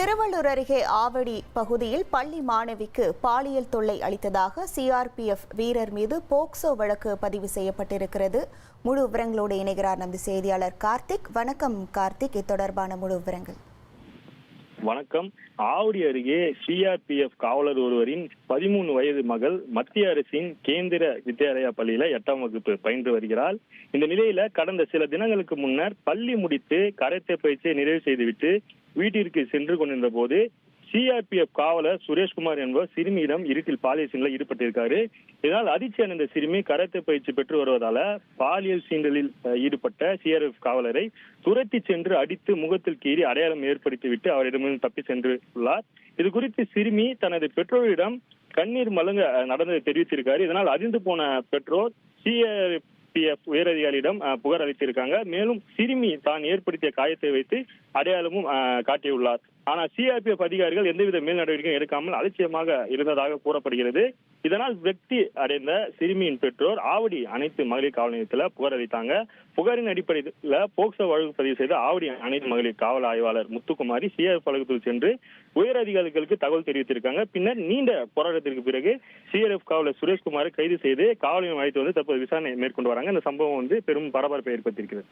திருவள்ளூர் அருகே ஆவடி பகுதியில் பள்ளி மாணவிக்கு பாலியல் தொல்லை அளித்ததாக சிஆர்பிஎஃப் வீரர் மீது போக்சோ வழக்கு பதிவு செய்யப்பட்டிருக்கிறது. முழு விவரங்களோடு இணைகிறார் நமது செய்தியாளர் கார்த்திக். வணக்கம் கார்த்திக், இத்தொடர்பான முழு விவரங்கள். வணக்கம். ஆவடி அருகே சிஆர்பிஎஃப் காவலர் ஒருவரின் 13 வயது மகள் மத்திய அரசின் கேந்திர வித்யாலயா பள்ளியில 8ஆம் வகுப்பு பயின்று வருகிறாள். இந்த நிலையில கடந்த சில தினங்களுக்கு முன்னர் பள்ளி முடித்து கராத்தே பயிற்சியை நிறைவு செய்துவிட்டு வீட்டிற்கு சென்று கொண்டிருந்த போது சிஆர்பிஎஃப் காவலர் சுரேஷ்குமார் என்பவர் சிறுமியிடம் இருட்டில் பாலியல் சீண்டலில் ஈடுபட்டிருக்காரு. இதனால் அதிர்ச்சி அடைந்த சிறுமி கராத்தே பயிற்சி பெற்று வருவதால பாலியல் சீண்டலில் ஈடுபட்ட சிஆர்பிஎஃப் காவலரை துரத்தி சென்று அடித்து முகத்தில் கீறி அடையாளம் ஏற்படுத்திவிட்டு அவரிடமிருந்து தப்பி சென்று உள்ளார். இது குறித்து சிறுமி தனது பெற்றோரிடம் கண்ணீர் மல்க நடந்ததை தெரிவித்திருக்காரு. இதனால் அதிர்ந்து போன பெற்றோர் சிஆர்பிஎஃப் உயரதிகாரியிடம் புகார் அளித்திருக்காங்க. மேலும் சிறுமி தான் ஏற்படுத்திய காயத்தை வைத்து அடையாளமும் காட்டியுள்ளார். ஆனால் சிஆர்பிஎஃப் அதிகாரிகள் எந்தவித மேல் நடவடிக்கையும் எடுக்காமல் அலட்சியமாக இருந்ததாக கூறப்படுகிறது. இதனால் விரக்தி அடைந்த சிறுமியின் பெற்றோர் ஆவடி அனைத்து மகளிர் காவல் நிலையத்தில் புகார் அளித்தாங்க. புகாரின் அடிப்படையில் போக்சோ வழக்கு பதிவு செய்த ஆவடி அனைத்து மகளிர் காவல் ஆய்வாளர் முத்துக்குமாரி சிஆர்எஃப் அலுவலகத்தில் சென்று உயர் அதிகாரிகளுக்கு தகவல் தெரிவித்திருக்காங்க. பின்னர் நீண்ட போராட்டத்திற்கு பிறகு சிஆர்எஃப் காவலர் சுரேஷ்குமாரை கைது செய்து காவல் நிலையம் அழைத்து வந்து தற்போது விசாரணை மேற்கொண்டு வராங்க. இந்த சம்பவம் பெரும் பரபரப்பை ஏற்படுத்தியிருக்கிறது.